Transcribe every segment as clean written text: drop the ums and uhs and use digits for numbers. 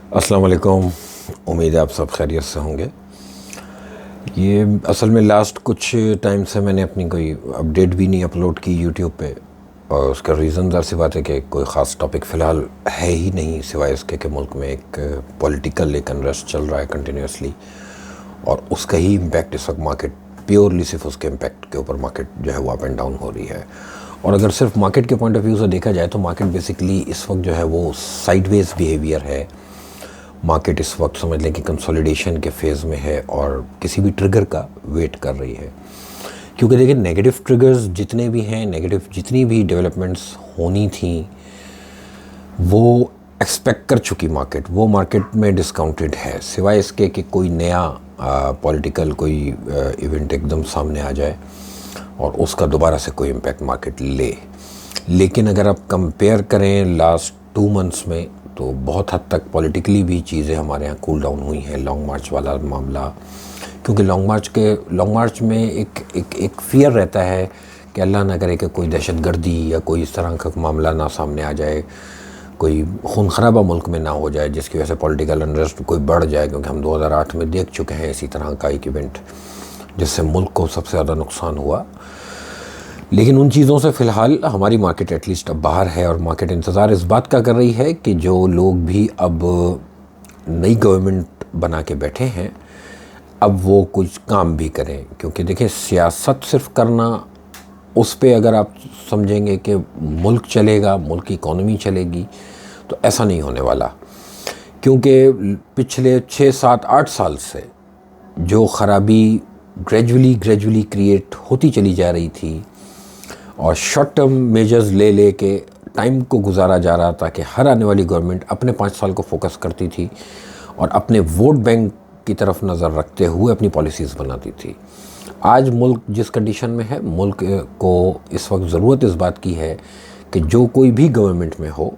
अस्सलाम वालेकुम। उम्मीद है आप सब खैरियत से होंगे। ये असल में लास्ट कुछ टाइम से मैंने अपनी कोई अपडेट भी नहीं अपलोड की यूट्यूब पे, और उसका रीज़न ज़ाहिर सी बात है कि कोई ख़ास टॉपिक फ़िलहाल है ही नहीं, सिवाय इसके कि मुल्क में एक पॉलिटिकल एक अनरेस्ट चल रहा है कंटिन्यूसली, और उसका ही इम्पैक्ट इस वक्त मार्केट, प्योरली सिर्फ उसके इम्पैक्ट के ऊपर मार्केट जो है वो अप एंड डाउन हो रही है। और अगर सिर्फ मार्केट के पॉइंट ऑफ व्यू से देखा जाए तो मार्केट बेसिकली इस वक्त जो है वो साइडवेज बिहेवियर है। मार्केट इस वक्त समझ लें कि कंसोलिडेशन के फेज़ में है और किसी भी ट्रिगर का वेट कर रही है, क्योंकि देखिए नेगेटिव ट्रिगर्स जितने भी हैं, नेगेटिव जितनी भी डेवलपमेंट्स होनी थी वो एक्सपेक्ट कर चुकी मार्केट, वो मार्केट में डिस्काउंटेड है, सिवाय इसके कि कोई नया पॉलिटिकल कोई इवेंट एकदम सामने आ जाए और उसका दोबारा से कोई इम्पैक्ट मार्केट ले। लेकिन अगर आप कंपेयर करें लास्ट 2 मंथ्स में तो बहुत हद तक पॉलिटिकली भी चीज़ें हमारे यहाँ कूल डाउन हुई हैं। लॉन्ग मार्च वाला मामला, क्योंकि लॉन्ग मार्च में एक फ़ियर रहता है कि अल्लाह ना करे कि कोई दहशतगर्दी या कोई इस तरह का मामला ना सामने आ जाए, कोई खून खराबा मुल्क में ना हो जाए जिसकी वजह से पॉलिटिकल अनरेस्ट कोई बढ़ जाए, क्योंकि हम 2008 में देख चुके हैं इसी तरह का एक इवेंट जिससे मुल्क को सबसे ज़्यादा नुकसान हुआ। लेकिन उन चीज़ों से फ़िलहाल हमारी मार्केट एटलीस्ट अब बाहर है, और मार्केट इंतज़ार इस बात का कर रही है कि जो लोग भी अब नई गवर्नमेंट बना के बैठे हैं अब वो कुछ काम भी करें। क्योंकि देखिए सियासत सिर्फ करना, उस पे अगर आप समझेंगे कि मुल्क चलेगा, मुल्क की इकॉनमी चलेगी, तो ऐसा नहीं होने वाला। क्योंकि पिछले 6, 7, 8 साल से जो ख़राबी ग्रेजुअली क्रिएट होती चली जा रही थी और शॉर्ट टर्म मेजर्स ले के टाइम को गुजारा जा रहा था कि हर आने वाली गवर्नमेंट अपने 5 साल को फोकस करती थी और अपने वोट बैंक की तरफ नज़र रखते हुए अपनी पॉलिसीज़ बनाती थी। आज मुल्क जिस कंडीशन में है, मुल्क को इस वक्त ज़रूरत इस बात की है कि जो कोई भी गवर्नमेंट में हो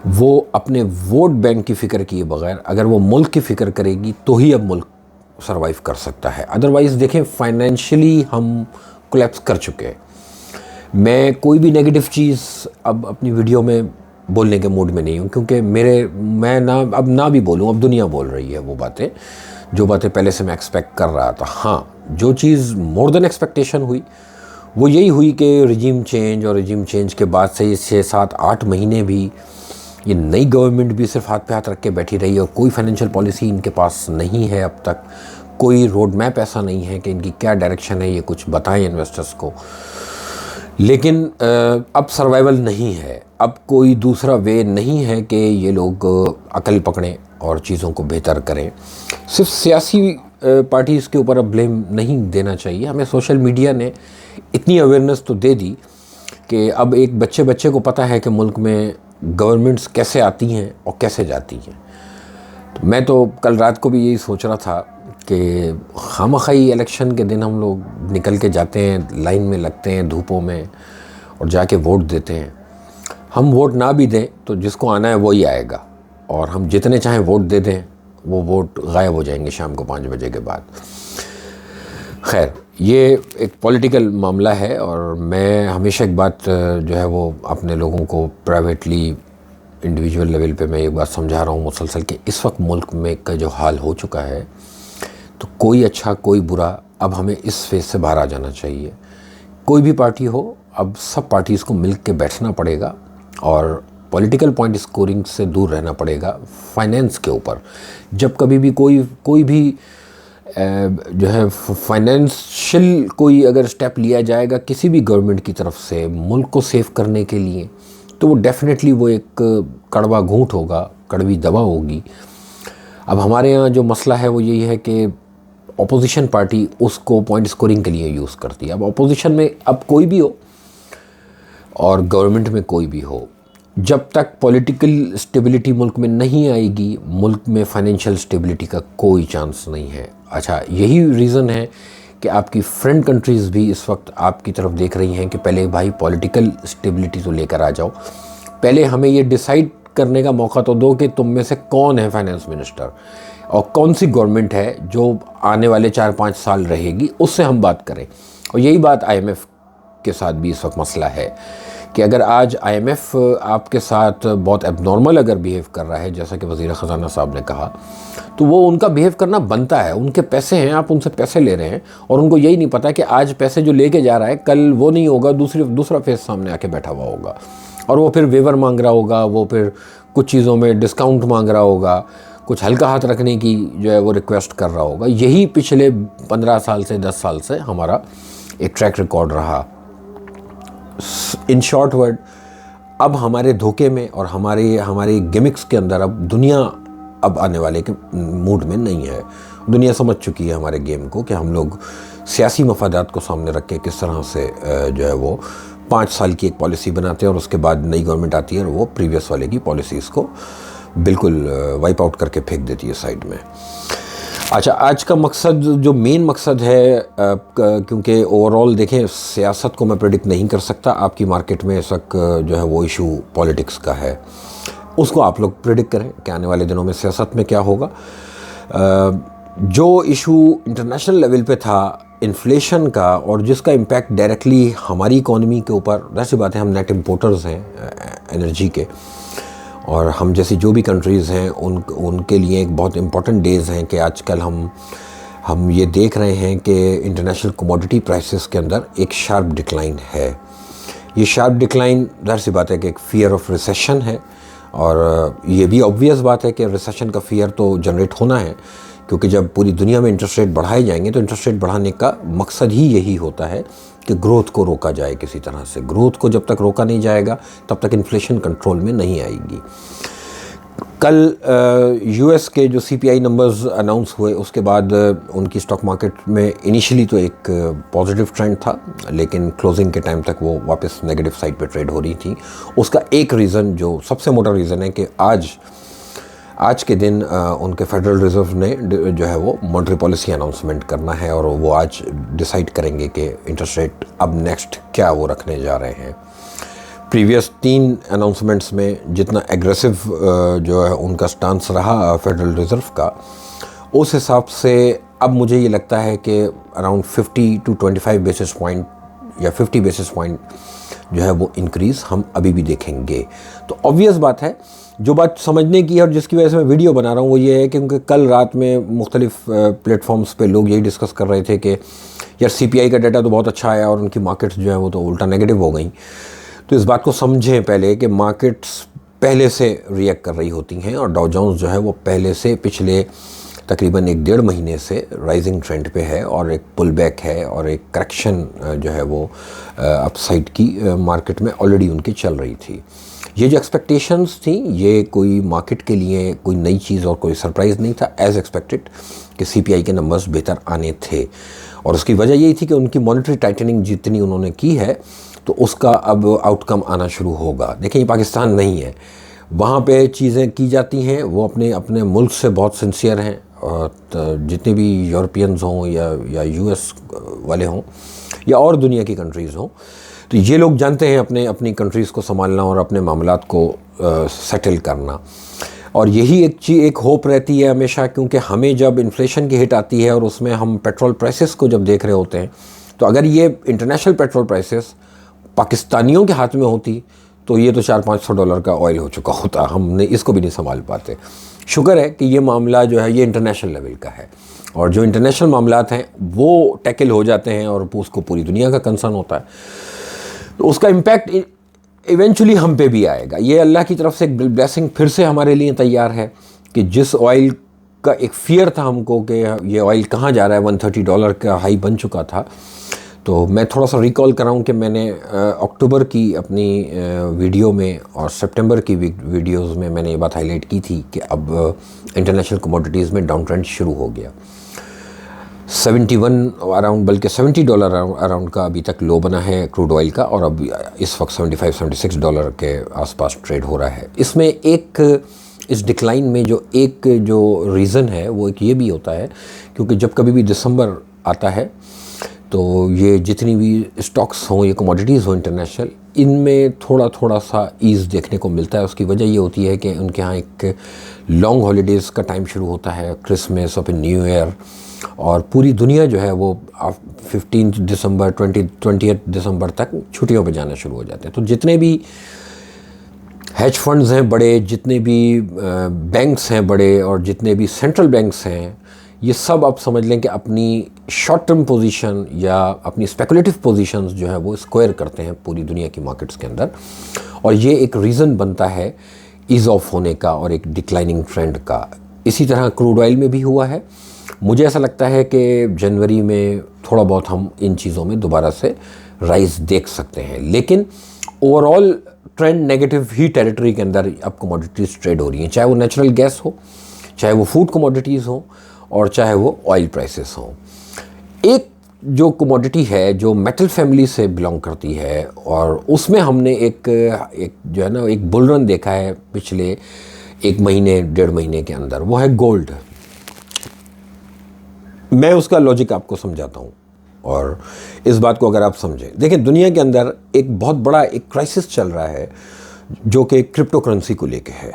वो अपने वोट बैंक की फ़िक्र किए बगैर अगर वो मुल्क की फ़िक्र करेगी तो ही अब मुल्क सरवाइव कर सकता है। अदरवाइज़ देखें फाइनेंशियली हम कोलैप्स कर चुके हैं। मैं कोई भी नेगेटिव चीज़ अब अपनी वीडियो में बोलने के मूड में नहीं हूँ, क्योंकि मैं ना भी बोलूँ, अब दुनिया बोल रही है वो बातें, जो बातें पहले से मैं एक्सपेक्ट कर रहा था। हाँ, जो चीज़ मोर देन एक्सपेक्टेशन हुई वो यही हुई कि रिजीम चेंज, और रिजीम चेंज के बाद से ये 6, 7, 8 महीने भी ये नई गवर्नमेंट भी सिर्फ हाथ पे हाथ रख के बैठी रही, और कोई फाइनेंशियल पॉलिसी इनके पास नहीं है। अब तक कोई रोड मैप ऐसा नहीं है कि इनकी क्या डायरेक्शन है, ये कुछ बताएं इन्वेस्टर्स को। लेकिन अब सर्वाइवल नहीं है, अब कोई दूसरा वे नहीं है कि ये लोग अकल पकड़ें और चीज़ों को बेहतर करें। सिर्फ सियासी पार्टीज़ के ऊपर अब ब्लेम नहीं देना चाहिए, हमें सोशल मीडिया ने इतनी अवेयरनेस तो दे दी कि अब एक बच्चे को पता है कि मुल्क में गवर्नमेंट्स कैसे आती हैं और कैसे जाती हैं। तो मैं तो कल रात को भी यही सोच रहा था कि खामखाई इलेक्शन के दिन हम लोग निकल के जाते हैं, लाइन में लगते हैं धूपों में और जाके वोट देते हैं। हम वोट ना भी दें तो जिसको आना है वही आएगा, और हम जितने चाहें वोट दे दें वो वोट गायब हो जाएंगे शाम को 5 बजे के बाद। खैर, ये एक पॉलिटिकल मामला है, और मैं हमेशा एक बात जो है वो अपने लोगों को प्राइवेटली, इंडिविजुअल लेवल पे मैं एक बात समझा रहा हूँ मुसलसल कि इस वक्त मुल्क में का जो हाल हो चुका है, तो कोई अच्छा कोई बुरा, अब हमें इस फेज से बाहर आ जाना चाहिए। कोई भी पार्टी हो, अब सब पार्टीज़ को मिल के बैठना पड़ेगा और पॉलिटिकल पॉइंट स्कोरिंग से दूर रहना पड़ेगा फाइनेंस के ऊपर। जब कभी भी कोई भी जो है फाइनेंशियल कोई अगर स्टेप लिया जाएगा किसी भी गवर्नमेंट की तरफ से मुल्क को सेव करने के लिए, तो वो डेफिनेटली वो एक कड़वा घूंट होगा, कड़वी दवा होगी। अब हमारे यहाँ जो मसला है वो यही है कि ऑपोजिशन पार्टी उसको पॉइंट स्कोरिंग के लिए यूज़ करती है। अब ऑपोजिशन में अब कोई भी हो और गवर्नमेंट में कोई भी हो, जब तक पॉलिटिकल स्टेबिलिटी मुल्क में नहीं आएगी, मुल्क में फाइनेंशियल स्टेबिलिटी का कोई चांस नहीं है। अच्छा, यही रीज़न है कि आपकी फ्रेंड कंट्रीज़ भी इस वक्त आपकी तरफ देख रही हैं कि पहले भाई पॉलिटिकल स्टेबिलिटी तो लेकर आ जाओ, पहले हमें ये डिसाइड करने का मौका तो दो कि तुम में से कौन है फाइनेंस मिनिस्टर और कौन सी गवर्नमेंट है जो आने वाले 4-5 साल रहेगी, उससे हम बात करें। और यही बात IMF के साथ भी इस वक्त मसला है कि अगर आज IMF आपके साथ बहुत एबनॉर्मल अगर बिहेव कर रहा है, जैसा कि वज़ीर ख़ज़ाना साहब ने कहा, तो वो उनका बिहेव करना बनता है। उनके पैसे हैं, आप उनसे पैसे ले रहे हैं और उनको यही नहीं पता कि आज पैसे जो लेके जा रहा है कल वो नहीं होगा, दूसरा फेस सामने आके बैठा हुआ होगा और वो फिर वेवर मांग रहा होगा, वो फिर कुछ चीज़ों में डिस्काउंट मांग रहा होगा, कुछ हल्का हाथ रखने की जो है वो रिक्वेस्ट कर रहा होगा। यही पिछले 15 साल से 10 साल से हमारा एक ट्रैक रिकॉर्ड रहा। इन शॉर्ट वर्ड, अब हमारे धोखे में और हमारे गिमिक्स के अंदर अब दुनिया अब आने वाले के मूड में नहीं है। दुनिया समझ चुकी है हमारे गेम को कि हम लोग सियासी मफादात को सामने रख के किस तरह से जो है वो 5 साल की एक पॉलिसी बनाते हैं और उसके बाद नई गवर्नमेंट आती है और वो प्रीवियस वाले की पॉलिसीज़ को बिल्कुल वाइप आउट करके फेंक देती है साइड में। अच्छा, आज का मकसद जो मेन मकसद है, क्योंकि ओवरऑल देखें सियासत को मैं प्रेडिक्ट नहीं कर सकता, आपकी मार्केट में इस वक्त जो है वो इशू पॉलिटिक्स का है, उसको आप लोग प्रेडिक्ट करें कि आने वाले दिनों में सियासत में क्या होगा। जो इशू इंटरनेशनल लेवल पे था इन्फ्लेशन का और जिसका इम्पैक्ट डायरेक्टली हमारी इकॉनमी के ऊपर, वैसी बात है हम नेट इम्पोर्टर्स हैं एनर्जी के, और हम जैसी जो भी कंट्रीज़ हैं उनके लिए एक बहुत इम्पॉर्टेंट डेज़ हैं कि आजकल हम ये देख रहे हैं कि इंटरनेशनल कमोडिटी प्राइसेस के अंदर एक शार्प डिक्लाइन है। ये शार्प डिक्लाइन ज़ाहिर सी बात है कि एक फ़ियर ऑफ रिसेशन है और ये भी ऑब्वियस बात है कि रिसेशन का फ़ियर तो जनरेट होना है, क्योंकि जब पूरी दुनिया में इंटरेस्ट रेट बढ़ाए जाएंगे तो इंटरेस्ट रेट बढ़ाने का मकसद ही यही होता है कि ग्रोथ को रोका जाए किसी तरह से। ग्रोथ को जब तक रोका नहीं जाएगा तब तक इन्फ्लेशन कंट्रोल में नहीं आएगी। कल US के जो CPI नंबर्स अनाउंस हुए उसके बाद उनकी स्टॉक मार्केट में इनिशियली तो एक पॉजिटिव ट्रेंड था, लेकिन क्लोजिंग के टाइम तक वो वापस नेगेटिव साइड पे ट्रेड हो रही थी। उसका एक रीज़न, जो सबसे मोटा रीज़न है, कि आज के दिन उनके फेडरल रिजर्व ने जो है वो मॉनेटरी पॉलिसी अनाउंसमेंट करना है और वो आज डिसाइड करेंगे कि इंटरेस्ट रेट अब नेक्स्ट क्या वो रखने जा रहे हैं। प्रीवियस 3 अनाउंसमेंट्स में जितना एग्रेसिव जो है उनका स्टांस रहा फेडरल रिजर्व का, उस हिसाब से अब मुझे ये लगता है कि अराउंड 50 to 25 बेसिस पॉइंट या 50 बेसिस पॉइंट जो है वो इंक्रीज़ हम अभी भी देखेंगे। तो ऑब्वियस बात है, जो बात समझने की है और जिसकी वजह से मैं वीडियो बना रहा हूँ वो ये है कि क्योंकि कल रात में मुख्तलिफ प्लेटफॉर्म्स पे लोग यही डिस्कस कर रहे थे कि यार CPI का डाटा तो बहुत अच्छा आया और उनकी मार्केट्स जो है वो तो उल्टा नेगेटिव हो गई। तो इस बात को समझें पहले कि मार्केट्स पहले से रिएक्ट कर रही होती हैं और डाउ जोन्स जो है वो पहले से पिछले तकरीबन 1-1.5 महीने से राइजिंग ट्रेंड पे है और एक पुल बैक है और एक करेक्शन जो है वो अपसाइड की मार्केट में ऑलरेडी उनकी चल रही थी। ये जो एक्सपेक्टेशंस थी ये कोई मार्केट के लिए कोई नई चीज़ और कोई सरप्राइज़ नहीं था, एज एक्सपेक्टेड कि CPI के नंबर्स बेहतर आने थे। और उसकी वजह यही थी कि उनकी मॉनेटरी टाइटनिंग जितनी उन्होंने की है तो उसका अब आउटकम आना शुरू होगा। देखिए, ये पाकिस्तान नहीं है, वहाँ पे चीज़ें की जाती हैं, वो अपने मुल्क से बहुत सिंसियर हैं। और जितने भी यूरोपियंस हों या US वाले हों या और दुनिया की कंट्रीज़ हों, तो ये लोग जानते हैं अपनी कंट्रीज़ को संभालना और अपने मामलात को सेटल करना। और यही एक होप रहती है हमेशा, क्योंकि हमें जब इन्फ्लेशन की हिट आती है और उसमें हम पेट्रोल प्राइसेस को जब देख रहे होते हैं, तो अगर ये इंटरनेशनल पेट्रोल प्राइसेस पाकिस्तानियों के हाथ में होती तो ये तो $400-500 का ऑयल हो चुका होता। हमने इसको भी नहीं संभाल पाते। शुक्र है कि ये मामला जो है ये इंटरनेशनल लेवल का है और जो इंटरनेशनल मामलात हैं वो टैकल हो जाते हैं और उसको पूरी दुनिया का कंसर्न होता है, तो उसका इम्पैक्ट इवेंचुअली हम पे भी आएगा। ये अल्लाह की तरफ से एक ब्लेसिंग फिर से हमारे लिए तैयार है कि जिस ऑयल का एक फ़ियर था हमको कि ये ऑयल कहाँ जा रहा है, $130 का हाई बन चुका था। तो मैं थोड़ा सा रिकॉल कराऊं कि मैंने अक्टूबर की अपनी वीडियो में और सितंबर की वीडियोस में मैंने ये बात हाईलाइट की थी कि अब इंटरनेशनल कमोडिटीज़ में डाउन ट्रेंड शुरू हो गया। 71 अराउंड, बल्कि $70 अराउंड का अभी तक लो बना है क्रूड ऑयल का, और अब इस वक्त $75-76 के आसपास ट्रेड हो रहा है। इसमें इस डिक्लाइन में जो रीज़न है वो एक ये भी होता है, क्योंकि जब कभी भी दिसंबर आता है तो ये जितनी भी स्टॉक्स हों, ये कमोडिटीज़ हों इंटरनेशनल, इनमें थोड़ा सा ईज़ देखने को मिलता है। उसकी वजह ये होती है कि उनके यहाँ एक लॉन्ग हॉलीडेज़ का टाइम शुरू होता है, क्रिसमस और फिर न्यू ईयर, और पूरी दुनिया जो है वो 15 दिसंबर 20 दिसंबर तक छुट्टियों पे जाना शुरू हो जाते हैं। तो जितने भी हेज फंड्स हैं बड़े, जितने भी बैंक्स हैं बड़े, और जितने भी सेंट्रल बैंक्स हैं, ये सब आप समझ लें कि अपनी शॉर्ट टर्म पोजीशन या अपनी स्पेकुलेटिव पोजीशंस जो है वो स्क्वायर करते हैं पूरी दुनिया की मार्केट्स के अंदर। और ये एक रीज़न बनता है ईज़ ऑफ होने का और एक डिक्लाइनिंग ट्रेंड का। इसी तरह क्रूड ऑयल में भी हुआ है। मुझे ऐसा लगता है कि जनवरी में थोड़ा बहुत हम इन चीज़ों में दोबारा से राइज देख सकते हैं, लेकिन ओवरऑल ट्रेंड नेगेटिव ही टेरिटरी के अंदर अब कमोडिटीज़ ट्रेड हो रही हैं, चाहे वो नेचुरल गैस हो, चाहे वो फूड कमोडिटीज़ हो, और चाहे वो ऑयल प्राइसेस हों। एक जो कमोडिटी है जो मेटल फैमिली से बिलोंग करती है, और उसमें हमने एक जो है ना एक बुल रन देखा है पिछले 1 महीने 1.5 महीने के अंदर, वो है गोल्ड। मैं उसका लॉजिक आपको समझाता हूँ और इस बात को अगर आप समझें। देखिए, दुनिया के अंदर एक बहुत बड़ा एक क्राइसिस चल रहा है जो कि क्रिप्टो करेंसी को लेके है।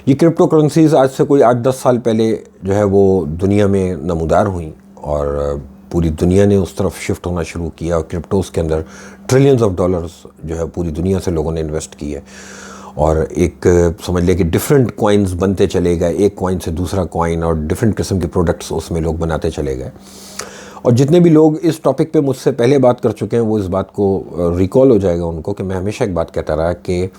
ये क्रिप्टो करेंसीज आज से कोई 8-10 साल पहले जो है वो दुनिया में नमूदार हुई और पूरी दुनिया ने उस तरफ शिफ्ट होना शुरू किया, और क्रिप्टोज़ के अंदर ट्रिलियंस ऑफ डॉलर्स जो है पूरी दुनिया से लोगों ने इन्वेस्ट किए, और एक समझ ले कि डिफरेंट कॉइन्स बनते चले गए, एक कॉइन से दूसरा कॉइन, और डिफरेंट किस्म के प्रोडक्ट्स उसमें लोग बनाते चले गए। और जितने भी लोग इस टॉपिक पे मुझसे पहले बात कर चुके हैं वो इस बात को रिकॉल हो जाएगा उनको कि मैं हमेशा एक बात कहता रहा कि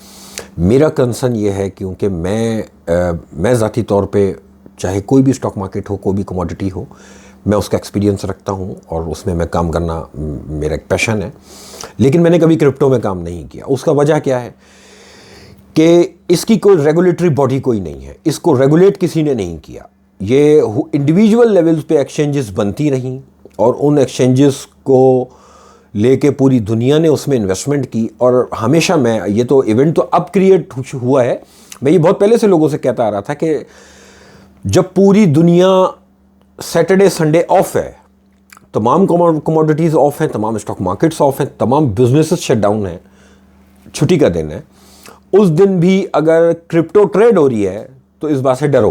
मेरा कंसर्न ये है, क्योंकि मैं ज़ाती तौर पे चाहे कोई भी स्टॉक मार्केट हो, कोई भी कमोडिटी हो, मैं उसका एक्सपीरियंस रखता हूँ और उसमें मैं काम करना मेरा एक पैशन है, लेकिन मैंने कभी क्रिप्टो में काम नहीं किया। उसका वजह क्या है कि इसकी कोई रेगुलेटरी बॉडी कोई नहीं है, इसको रेगुलेट किसी ने नहीं किया। ये इंडिविजुअल लेवल्स पे एक्सचेंजेस बनती रहीं और उन एक्सचेंजेस को लेके पूरी दुनिया ने उसमें इन्वेस्टमेंट की, और हमेशा मैं ये तो इवेंट तो अब क्रिएट हुआ है, मैं ये बहुत पहले से लोगों से कहता आ रहा था कि जब पूरी दुनिया सैटरडे संडे ऑफ है, तमाम कमोडिटीज़ ऑफ हैं, तमाम स्टॉक मार्केट्स ऑफ हैं, तमाम बिजनेसेस शट डाउन हैं, छुट्टी का दिन है, उस दिन भी अगर क्रिप्टो ट्रेड हो रही है तो इस बात से डरो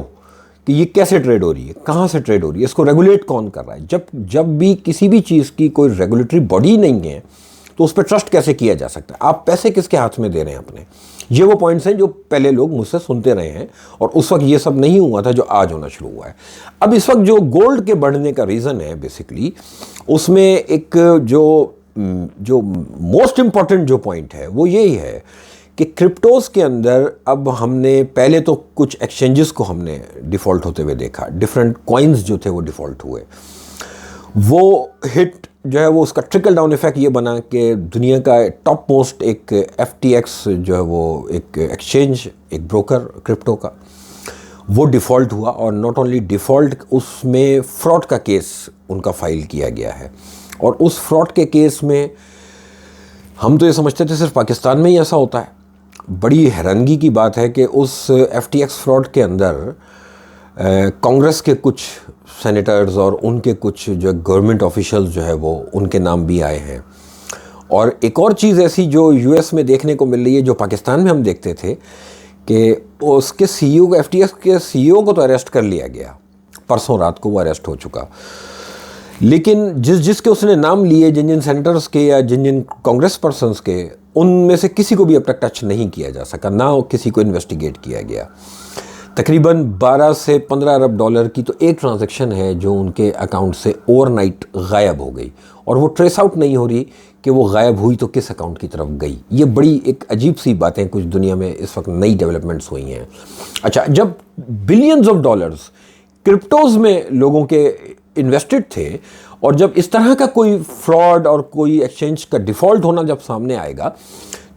कि ये कैसे ट्रेड हो रही है, कहाँ से ट्रेड हो रही है, इसको रेगुलेट कौन कर रहा है। जब भी किसी भी चीज़ की कोई रेगुलेटरी बॉडी नहीं है तो उस पर ट्रस्ट कैसे किया जा सकता है। आप पैसे किसके हाथ में दे रहे हैं अपने। ये वो पॉइंट्स हैं जो पहले लोग मुझसे सुनते रहे हैं, और उस वक्त ये सब नहीं हुआ था जो आज होना शुरू हुआ है। अब इस वक्त जो गोल्ड के बढ़ने का रीज़न है बेसिकली, उसमें एक जो मोस्ट इम्पॉर्टेंट जो पॉइंट है वो यही है कि क्रिप्टोज़ के अंदर अब हमने पहले तो कुछ एक्सचेंजेस को हमने डिफ़ॉल्ट होते हुए देखा, डिफरेंट कॉइन्स जो थे वो डिफ़ॉल्ट हुए। वो हिट जो है वो उसका ट्रिकल डाउन इफेक्ट ये बना कि दुनिया का टॉप मोस्ट एक FTX जो है वो एक एक्सचेंज, एक ब्रोकर क्रिप्टो का, वो डिफ़ॉल्ट हुआ, और नॉट ओनली डिफ़ॉल्ट, उसमें फ्रॉड का केस उनका फाइल किया गया है। और उस फ्रॉड के केस में हम तो ये समझते थे सिर्फ पाकिस्तान में ही ऐसा होता है। बड़ी हैरानगी की बात है कि उस FTX फ्रॉड के अंदर कांग्रेस के कुछ सेनेटर्स और उनके कुछ जो गवर्नमेंट ऑफिशियल्स जो है वो उनके नाम भी आए हैं। और एक और चीज़ ऐसी जो US में देखने को मिल रही है, जो पाकिस्तान में हम देखते थे कि उसके CEO को, FTX के CEO को तो अरेस्ट कर लिया गया, परसों रात को वो अरेस्ट हो चुका, लेकिन जिसके उसने नाम लिए, जिन सेनेटर्स के या जिन कांग्रेस पर्सन्स के, उनमें से किसी को भी अब तक टच नहीं किया जा सका, ना किसी को इन्वेस्टिगेट किया गया। तकरीबन 12 से 15 अरब डॉलर की तो एक ट्रांजैक्शन है जो उनके अकाउंट से ओवरनाइट गायब हो गई, और वो ट्रेस आउट नहीं हो रही कि वो गायब हुई तो किस अकाउंट की तरफ गई। ये बड़ी एक अजीब सी बातें कुछ दुनिया में इस वक्त नई डेवलपमेंट्स हुई हैं। अच्छा, जब बिलियंस ऑफ डॉलर्स क्रिप्टोज़ में लोगों के इन्वेस्टेड थे, और जब इस तरह का कोई फ्रॉड और कोई एक्सचेंज का डिफ़ॉल्ट होना जब सामने आएगा,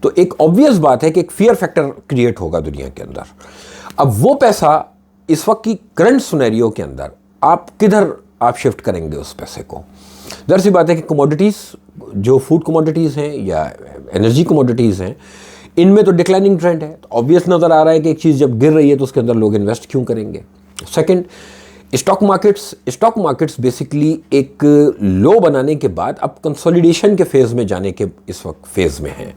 तो एक ऑब्वियस बात है कि एक फियर फैक्टर क्रिएट होगा दुनिया के अंदर। अब वो पैसा इस वक्त की करंट सिनेरियो के अंदर आप शिफ्ट करेंगे उस पैसे को। ज़ाहिर सी बात है कि कमोडिटीज़, जो फूड कमोडिटीज़ हैं या एनर्जी कमोडिटीज़ हैं, इनमें तो डिक्लाइनिंग ट्रेंड है, तो ऑब्वियस नज़र आ रहा है कि एक चीज़ जब गिर रही है तो उसके अंदर लोग इन्वेस्ट क्यों करेंगे। सेकंड, स्टॉक मार्केट्स बेसिकली एक लो बनाने के बाद अब कंसोलिडेशन के फेज़ में जाने के इस वक्त फेज़ में हैं।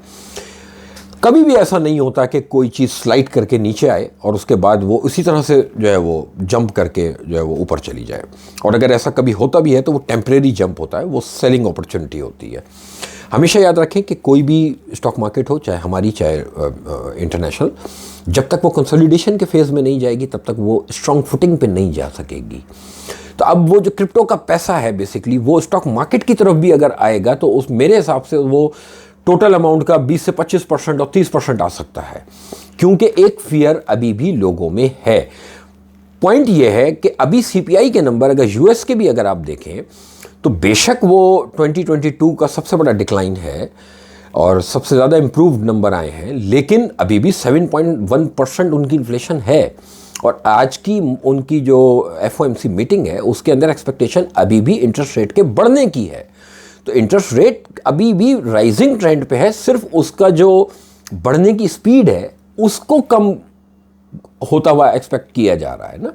कभी भी ऐसा नहीं होता कि कोई चीज़ स्लाइड करके नीचे आए और उसके बाद वो उसी तरह से जो है वो जंप करके जो है वो ऊपर चली जाए। और अगर ऐसा कभी होता भी है तो वो टेम्परेरी जंप होता है, वो सेलिंग अपॉर्चुनिटी होती है। हमेशा याद रखें कि कोई भी स्टॉक मार्केट हो, चाहे हमारी चाहे इंटरनेशनल, जब तक वो कंसोलिडेशन के फेज़ में नहीं जाएगी तब तक वो स्ट्रॉन्ग फुटिंग पे नहीं जा सकेगी। तो अब वो जो क्रिप्टो का पैसा है बेसिकली वो स्टॉक मार्केट की तरफ भी अगर आएगा तो उस मेरे हिसाब से वो टोटल अमाउंट का 20 से 25% और 30% आ सकता है, क्योंकि एक फियर अभी भी लोगों में है। पॉइंट ये है कि अभी सीपीआई के नंबर अगर यूएस के भी अगर आप देखें तो बेशक वो 2022 का सबसे बड़ा डिक्लाइन है और सबसे ज़्यादा इम्प्रूव्ड नंबर आए हैं, लेकिन अभी भी 7.1% उनकी इन्फ्लेशन है। और आज की उनकी जो एफओएमसी मीटिंग है उसके अंदर एक्सपेक्टेशन अभी भी इंटरेस्ट रेट के बढ़ने की है। तो इंटरेस्ट रेट अभी भी राइजिंग ट्रेंड पे है, सिर्फ उसका जो बढ़ने की स्पीड है उसको कम होता हुआ एक्सपेक्ट किया जा रहा है ना।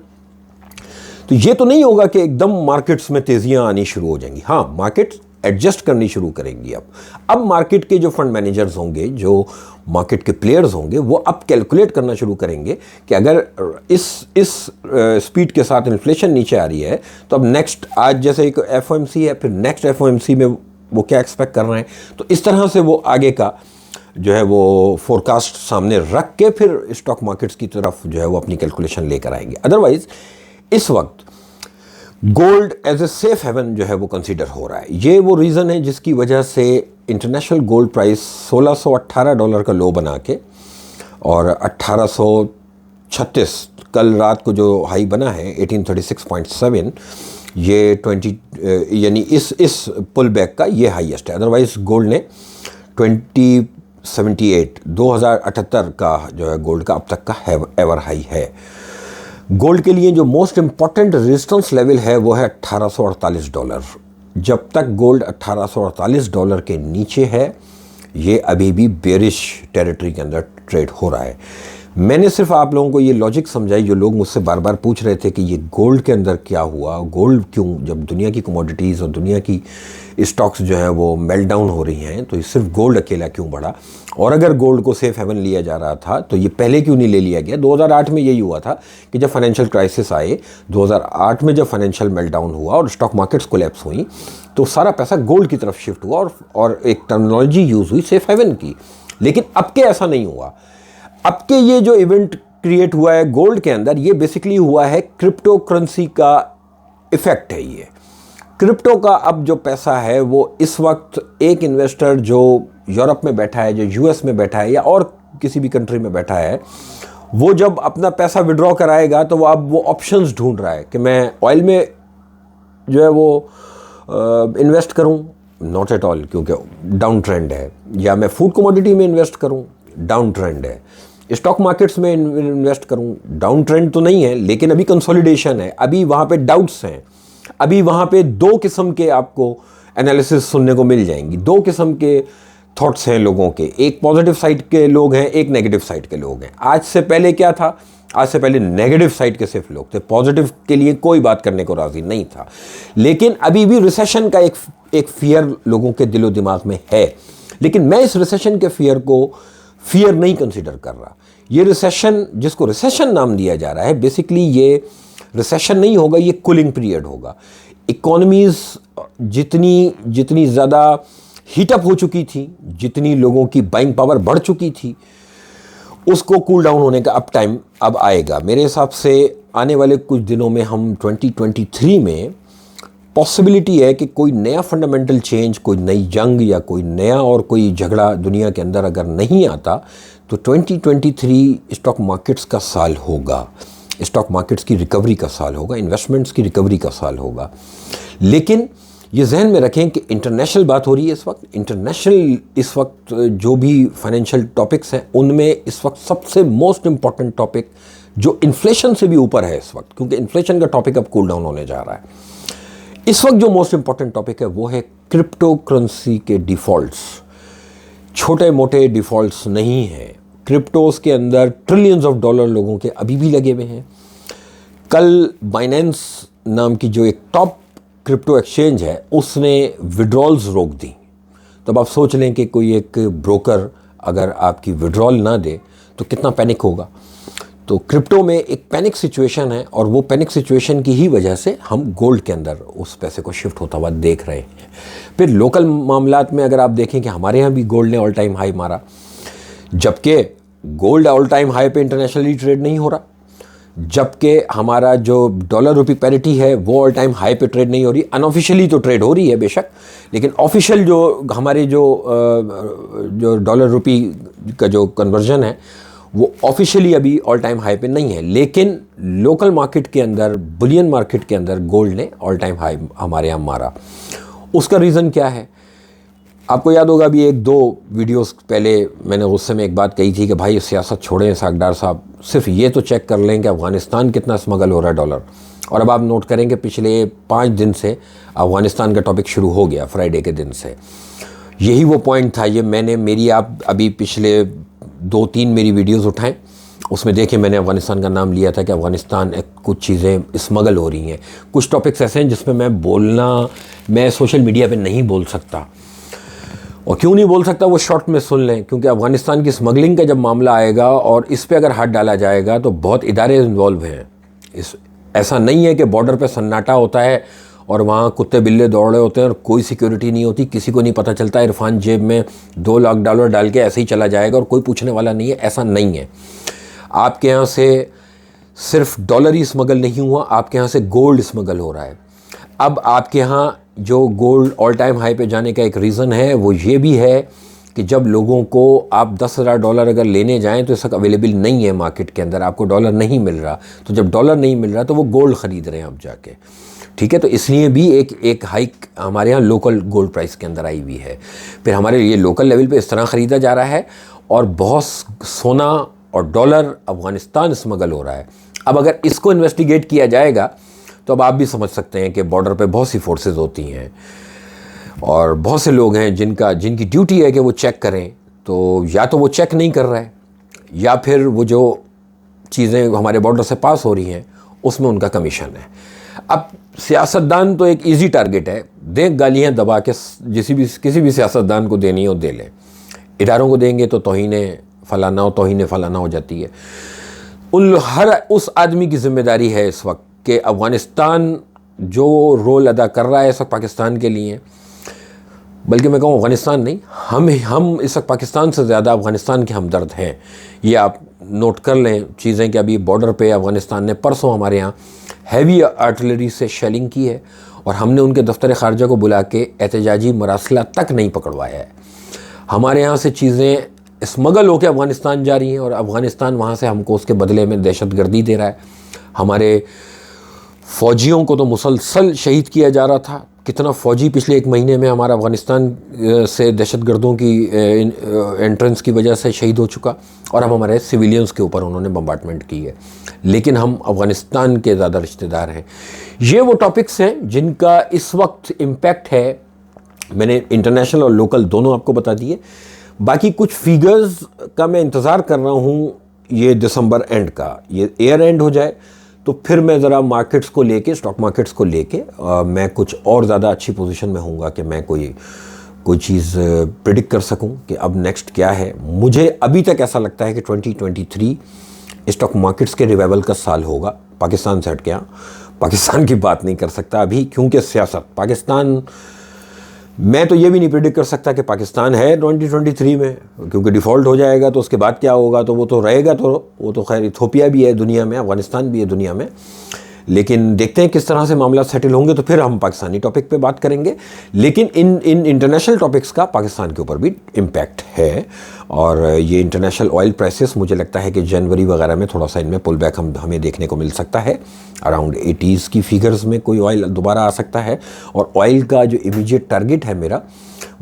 तो ये तो नहीं होगा कि एकदम मार्केट्स में तेजियां आनी शुरू हो जाएंगी। हाँ, मार्केट्स एडजस्ट करनी शुरू करेंगी। अब मार्केट के जो फंड मैनेजर्स होंगे, जो मार्केट के प्लेयर्स होंगे, वो अब कैलकुलेट करना शुरू करेंगे कि अगर इस स्पीड के साथ इन्फ्लेशन नीचे आ रही है तो अब नेक्स्ट, आज जैसे एक एफओएमसी है, फिर नेक्स्ट एफओएमसी में वो क्या एक्सपेक्ट कर रहे हैं। तो इस तरह से वो आगे का जो है वो फोरकास्ट सामने रख के फिर स्टॉक मार्केट्स की तरफ जो है वो अपनी कैलकुलेशन लेकर आएंगे। अदरवाइज इस वक्त gold as a safe haven जो है वो कंसीडर हो रहा है। ये वो रीज़न है जिसकी वजह से इंटरनेशनल गोल्ड प्राइस $1618 का लो बना के और 1836 कल रात को जो हाई बना है 1836.7, ये 20 यानी इस पुल बैक का ये हाईएस्ट है। अदरवाइज गोल्ड ने 2078 का जो है गोल्ड का अब तक का एवर हाई है। गोल्ड के लिए जो मोस्ट इंपॉर्टेंट रेजिस्टेंस लेवल है वो है $1848। जब तक गोल्ड $1848 के नीचे है ये अभी भी बेरिश टेरिटरी के अंदर ट्रेड हो रहा है। मैंने सिर्फ आप लोगों को ये लॉजिक समझाई, जो लोग मुझसे बार बार पूछ रहे थे कि ये गोल्ड के अंदर क्या हुआ, गोल्ड क्यों, जब दुनिया की कमोडिटीज़ और दुनिया की स्टॉक्स जो है वो मेल्ट डाउन हो रही हैं तो ये सिर्फ गोल्ड अकेला क्यों बढ़ा। और अगर गोल्ड को सेफ हेवन लिया जा रहा था तो ये पहले क्यों नहीं ले लिया गया। 2008 में यही हुआ था कि जब फाइनेंशियल क्राइसिस आए, 2008 में जब फाइनेंशियल मेल्ट डाउन हुआ और स्टॉक मार्केट्स कोलैप्स हुई तो सारा पैसा गोल्ड की तरफ शिफ्ट हुआ और एक टर्मिनोलॉजी यूज़ हुई सेफ हेवन की। लेकिन अब के ऐसा नहीं हुआ। अब के ये जो इवेंट क्रिएट हुआ है गोल्ड के अंदर, ये बेसिकली हुआ है क्रिप्टो करेंसी का इफेक्ट है। ये क्रिप्टो का अब जो पैसा है वो इस वक्त एक इन्वेस्टर जो यूरोप में बैठा है, जो यूएस में बैठा है या और किसी भी कंट्री में बैठा है, वो जब अपना पैसा विड्रॉ कराएगा तो वो अब वो ऑप्शंस ढूंढ रहा है कि मैं ऑयल में जो है वो इन्वेस्ट करूं, नॉट एट ऑल, क्योंकि डाउन ट्रेंड है, या मैं फूड कमोडिटी में इन्वेस्ट करूं, डाउन ट्रेंड है, स्टॉक मार्केट्स में इन्वेस्ट करूं, डाउन ट्रेंड तो नहीं है लेकिन अभी कंसोलिडेशन है, अभी वहाँ पे डाउट्स हैं, अभी वहाँ पे दो किस्म के आपको एनालिसिस सुनने को मिल जाएंगी, दो किस्म के थॉट्स हैं लोगों के, एक पॉजिटिव साइड के लोग हैं, एक नेगेटिव साइड के लोग हैं। आज से पहले क्या था, आज से पहले नेगेटिव साइड के सिर्फ लोग थे, पॉजिटिव के लिए कोई बात करने को राजी नहीं था। लेकिन अभी भी रिसेशन का एक फियर लोगों के दिलो दिमाग में है, लेकिन मैं इस रिसेशन के फियर को फियर नहीं कंसिडर कर रहा। ये रिसेशन, जिसको रिसेशन नाम दिया जा रहा है, बेसिकली ये रिसेशन नहीं होगा, ये कूलिंग पीरियड होगा। इकोनॉमीज़ जितनी ज़्यादा हीटअप हो चुकी थी, जितनी लोगों की बाइंग पावर बढ़ चुकी थी, उसको कूल डाउन होने का अब टाइम अब आएगा। मेरे हिसाब से आने वाले कुछ दिनों में हम 2023 में पॉसिबिलिटी है कि कोई नया फंडामेंटल चेंज, कोई नई जंग या कोई नया और कोई झगड़ा दुनिया के अंदर अगर नहीं आता तो 2023 स्टॉक मार्केट्स का साल होगा, स्टॉक मार्केट्स की रिकवरी का साल होगा, इन्वेस्टमेंट्स की रिकवरी का साल होगा। लेकिन ये जहन में रखें कि इंटरनेशनल बात हो रही है इस वक्त। इंटरनेशनल इस वक्त जो भी फाइनेंशियल टॉपिक्स हैं उनमें इस वक्त सबसे मोस्ट इम्पॉर्टेंट टॉपिक जो इन्फ्लेशन से भी ऊपर है इस वक्त, क्योंकि इन्फ्लेशन का टॉपिक अब कूल डाउन होने जा रहा है, इस वक्त जो मोस्ट इम्पॉर्टेंट टॉपिक है वो है क्रिप्टो करेंसी के डिफ़ॉल्ट्स। छोटे मोटे डिफ़ॉल्ट्स नहीं हैं, क्रिप्टोस के अंदर ट्रिलियंस ऑफ डॉलर लोगों के अभी भी लगे हुए हैं। कल बाइनेंस नाम की जो एक टॉप क्रिप्टो एक्सचेंज है उसने विड्रॉल्स रोक दी। तब आप सोच लें कि कोई एक ब्रोकर अगर आपकी विड्रॉल ना दे तो कितना पैनिक होगा। तो क्रिप्टो में एक पैनिक सिचुएशन है और वो पैनिक सिचुएशन की ही वजह से हम गोल्ड के अंदर उस पैसे को शिफ्ट होता हुआ देख रहे हैं। फिर लोकल मामलात में अगर आप देखें कि हमारे यहाँ भी गोल्ड ने ऑल टाइम हाई मारा, जबकि गोल्ड ऑल टाइम हाई पे इंटरनेशनली ट्रेड नहीं हो रहा, जबकि हमारा जो डॉलर रुपी पैरिटी है वो ऑल टाइम हाई पे ट्रेड नहीं हो रही। अनऑफिशियली तो ट्रेड हो रही है बेशक, लेकिन ऑफिशियल जो हमारे जो डॉलर रुपी का जो कन्वर्जन है वो ऑफिशियली अभी ऑल टाइम हाई पे नहीं है। लेकिन लोकल मार्केट के अंदर, बुलियन मार्केट के अंदर गोल्ड ने ऑल टाइम हाई हमारे यहाँ मारा। उसका रीज़न क्या है? आपको याद होगा अभी 1-2 वीडियोस पहले मैंने उस समय एक बात कही थी कि भाई सियासत छोड़ें सागदार साहब, सिर्फ ये तो चेक कर लें कि अफ़गानिस्तान कितना स्मगल हो रहा है डॉलर। और अब आप नोट करेंगे पिछले 5 दिन से अफ़गानिस्तान का टॉपिक शुरू हो गया, फ्राइडे के दिन से। यही वो पॉइंट था। ये मैंने आप अभी पिछले 2-3 मेरी वीडियोस उठाएं, उसमें देखिए मैंने अफ़गानिस्तान का नाम लिया था कि अफ़गानिस्तान कुछ चीज़ें स्मगल हो रही हैं। कुछ टॉपिक्स ऐसे हैं जिसमें मैं सोशल मीडिया पे नहीं बोल सकता। और क्यों नहीं बोल सकता वो शॉर्ट में सुन लें, क्योंकि अफ़गानिस्तान की स्मगलिंग का जब मामला आएगा और इस पे अगर हाथ डाला जाएगा तो बहुत इदारे इन्वॉल्व हैं। ऐसा नहीं है कि बॉर्डर पे सन्नाटा होता है और वहाँ कुत्ते बिल्ले दौड़ रहे होते हैं और कोई सिक्योरिटी नहीं होती, किसी को नहीं पता चलता। इरफान जेब में $2 लाख डाल के ऐसे ही चला जाएगा और कोई पूछने वाला नहीं है, ऐसा नहीं है। आपके यहाँ से सिर्फ डॉलर ही स्मगल नहीं हुआ, आपके यहाँ से गोल्ड स्मगल हो रहा है। अब आपके यहाँ जो गोल्ड ऑल टाइम हाई पे जाने का एक रीज़न है वो ये भी है कि जब लोगों को आप $10,000 अगर लेने जाएं तो इस वक्त अवेलेबल नहीं है मार्केट के अंदर, आपको डॉलर नहीं मिल रहा। तो जब डॉलर नहीं मिल रहा तो वो गोल्ड ख़रीद रहे हैं अब जाके, ठीक है। तो इसलिए भी एक हाइक हमारे यहाँ लोकल गोल्ड प्राइस के अंदर आई हुई है। फिर हमारे ये लोकल लेवल पे इस तरह ख़रीदा जा रहा है और बहुत सोना और डॉलर अफ़गानिस्तान स्मगल हो रहा है। अब अगर इसको इन्वेस्टिगेट किया जाएगा तो अब आप भी समझ सकते हैं कि बॉर्डर पे बहुत सी फोर्सेस होती हैं और बहुत से लोग हैं जिनकी ड्यूटी है कि वो चेक करें। तो या तो वो चेक नहीं कर रहा है या फिर वो जो चीज़ें हमारे बॉर्डर से पास हो रही हैं उसमें उनका कमीशन है। अब सियासतदान तो एक इजी टारगेट है, दें गालियाँ दबा के किसी भी सियासतदान को देनी हो दे लें। इदारों को देंगे तो तौहीन फलाना हो जाती है। हर उस आदमी की जिम्मेदारी है इस वक्त कि अफ़गानिस्तान जो रोल अदा कर रहा है इस वक्त पाकिस्तान के लिए, बल्कि मैं कहूँ अफ़गानिस्तान नहीं, हम इस वक्त पाकिस्तान से ज़्यादा अफ़गानिस्तान के हमदर्द हैं। ये आप नोट कर लें चीज़ें कि अभी बॉर्डर पे अफ़गानिस्तान ने परसों हमारे यहाँ हैवी आर्टिलरी से शेलिंग की है और हमने उनके दफ्तर ख़ारजा को बुला के एहतजाजी मरासला तक नहीं पकड़वाया है। हमारे यहाँ से चीज़ें स्मगल होकर अफ़गानिस्तान जा रही हैं और अफ़गानिस्तान वहाँ से हमको उसके बदले में दहशतगर्दी दे रहा है। हमारे फ़ौजियों को तो मुसलसल शहीद किया जा रहा था। कितना फ़ौजी पिछले 1 महीने में हमारा अफ़गानिस्तान से दहशतगर्दों की एंट्रेंस की वजह से शहीद हो चुका और अब हमारे सिविलियंस के ऊपर उन्होंने बम्बार्टमेंट की है। लेकिन हम अफ़गानिस्तान के ज़्यादा रिश्तेदार हैं। ये वो टॉपिक्स हैं जिनका इस वक्त इम्पैक्ट है। मैंने इंटरनेशनल और लोकल दोनों आपको बता दिए। बाकी कुछ फिगर्स का मैं इंतज़ार कर रहा हूँ ये दिसंबर एंड का, ये ईयर एंड हो जाए तो फिर मैं ज़रा मार्केट्स को लेके, स्टॉक मार्केट्स को लेके मैं कुछ और ज़्यादा अच्छी पोजीशन में होऊंगा कि मैं कोई चीज़ प्रिडिक्ट कर सकूं कि अब नेक्स्ट क्या है। मुझे अभी तक ऐसा लगता है कि 2023 स्टॉक मार्केट्स के रिवाइवल का साल होगा। पाकिस्तान से हट के, पाकिस्तान की बात नहीं कर सकता अभी, क्योंकि सियासत पाकिस्तान, मैं तो ये भी नहीं प्रिडिक्ट कर सकता कि पाकिस्तान है 2023 में, क्योंकि डिफ़ॉल्ट हो जाएगा तो उसके बाद क्या होगा, तो वो तो रहेगा, तो वो तो खैर इथोपिया भी है दुनिया में, अफ़गानिस्तान भी है दुनिया में। लेकिन देखते हैं किस तरह से मामला सेटल होंगे तो फिर हम पाकिस्तानी टॉपिक पे बात करेंगे। लेकिन इन इंटरनेशनल टॉपिक्स का पाकिस्तान के ऊपर भी इम्पैक्ट है। और ये इंटरनेशनल ऑयल प्राइसेस, मुझे लगता है कि जनवरी वगैरह में थोड़ा सा इनमें पुल बैक हमें देखने को मिल सकता है। अराउंड 80s की फिगर्स में कोई ऑयल दोबारा आ सकता है। और ऑयल का जो इमीडिएट टारगेट है मेरा,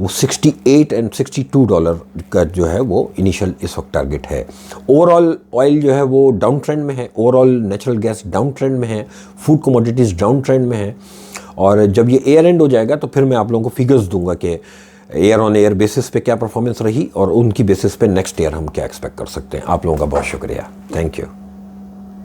वो $68 और $62 का जो है वो इनिशियल इस वक्त टारगेट है। ओवरऑल ऑयल जो है वो डाउन ट्रेंड में है, overall natural gas down trend में है, फूड कमोडिटीज़ डाउन ट्रेंड में है। और जब ये ईयर एंड हो जाएगा तो फिर मैं आप लोगों को फिगर्स दूंगा कि ईयर ऑन ईयर बेसिस पे क्या परफॉर्मेंस रही और उनकी बेसिस पे नेक्स्ट ईयर हम क्या एक्सपेक्ट कर सकते हैं। आप लोगों का बहुत शुक्रिया, थैंक यू।